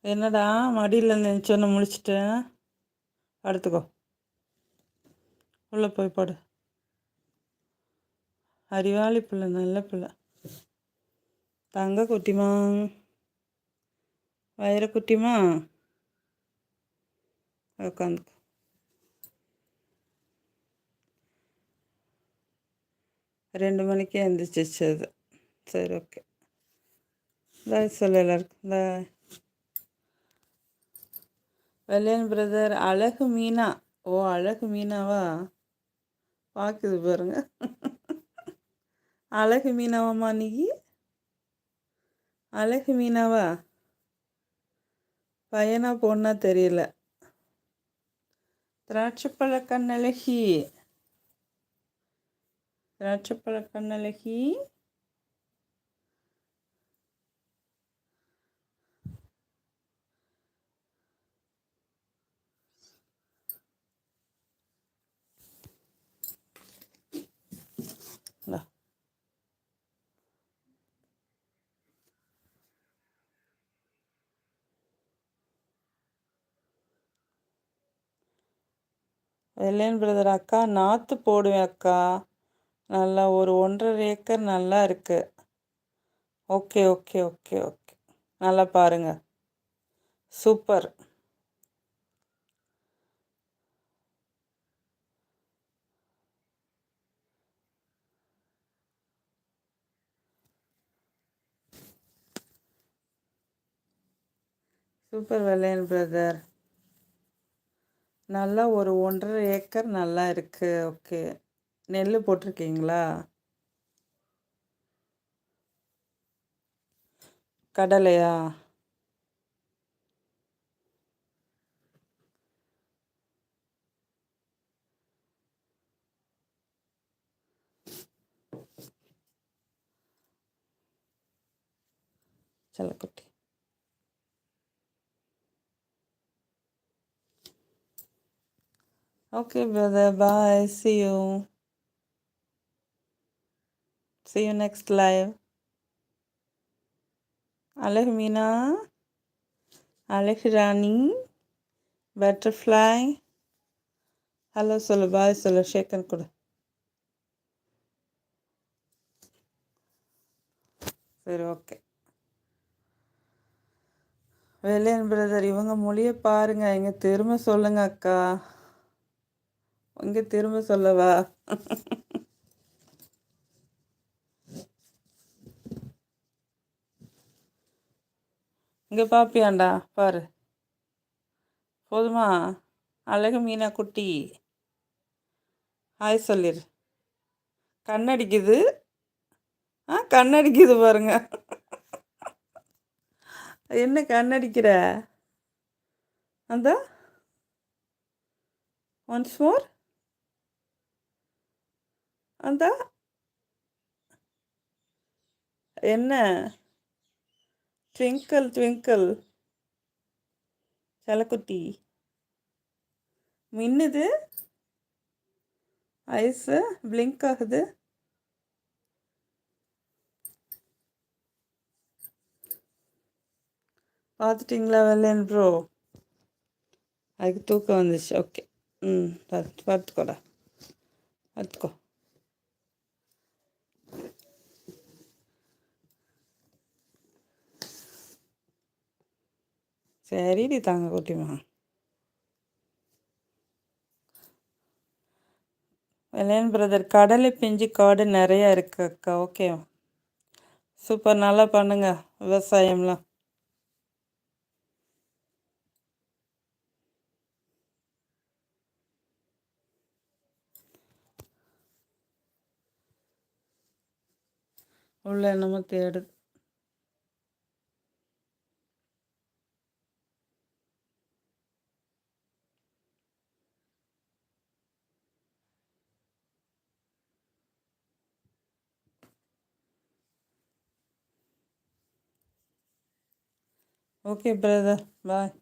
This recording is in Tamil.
என்னடா மடியில் நினச்சொன்னு முடிச்சுட்டு படுத்துக்கோ. உள்ளே போய் படு. அறிவாளி பிள்ளை, நல்ல பிள்ளை. தங்க குட்டிமா, வயிற குட்டிமா, உட்காந்து 2 மணிக்கே எழுந்திரிச்சிச்சு அது. சரி, ஓகே. பாய் சொல்லு எல்லாருக்கும். பாய். வெள்ளையன் பிரதர், அழகு மீனா. ஓ, அழகு மீனாவா? பார்க்குது பாருங்க. அழகு மீனாவாம்மா நீ? அழகு மீனாவா? பையனா பொண்ணா தெரியல. திராட்சைப்பழ கண்ணழகி, திராட்சைப்பழ கண்ணழகி. வெள்ளையன் பிரதர், அக்கா நாற்று போடுவேன் அக்கா. நல்லா ஒரு 1.5 ஏக்கர் நல்லா இருக்கு. Okay okay okay okay. நல்லா பாருங்க. சூப்பர். சூப்பர் வெள்ளையன் பிரதர். நல்லா ஒரு 1.5 ஏக்கர் நல்லா இருக்கு. ஓகே. நெல் போட்டிருக்கீங்களா? கடலையா? செல்லக்குட்டி. Okay, brother. Bye. See you. See you next live. அழகு மீனா, அழகு ராணி, பட்டர்ஃப்ளை. ஹலோ சொல்லு, பாய் சொல்லு, ஷேக்கன் கொடு. சரி, ஓகே. வெள்ளையன் பிரதர், இவங்க மொழியை பாருங்க. இங்கே திரும்ப சொல்லுங்க அக்கா. இங்கே திரும்ப சொல்லவா? இங்கே பாப்பியாண்டா பாரு. போதுமா? அழகு மீனா குட்டி, ஹாய் சொல்லிடு. கண்ணடிக்குது. கண்ணடிக்குது பாருங்க. என்ன கண்ணடிக்கிற? அந்த ஒன்ஸ் மோர். அந்த என்ன? ட்விங்கிள் ட்விங்கிள் செல்லக்குட்டி மின்னுது. ஐஸு பிளிங்க் ஆகுது. பார்த்துட்டிங்களா வெள்ளையன் ப்ரோ? அதுக்கு தூக்கம் வந்துச்சு. ஓகே. பார்த்துக்கோடா, பார்த்துக்கோ. சரிடி தாங்க குட்டிமா. வெள்ளையன் பிரதர், கடலை பிஞ்சு காடு நிறையா இருக்கு அக்கா. Okay, super. நல்லா பண்ணுங்க விவசாயம்லாம். உள்ள என்னமோ தேடுது. ஓகே பிரதர், பாய்.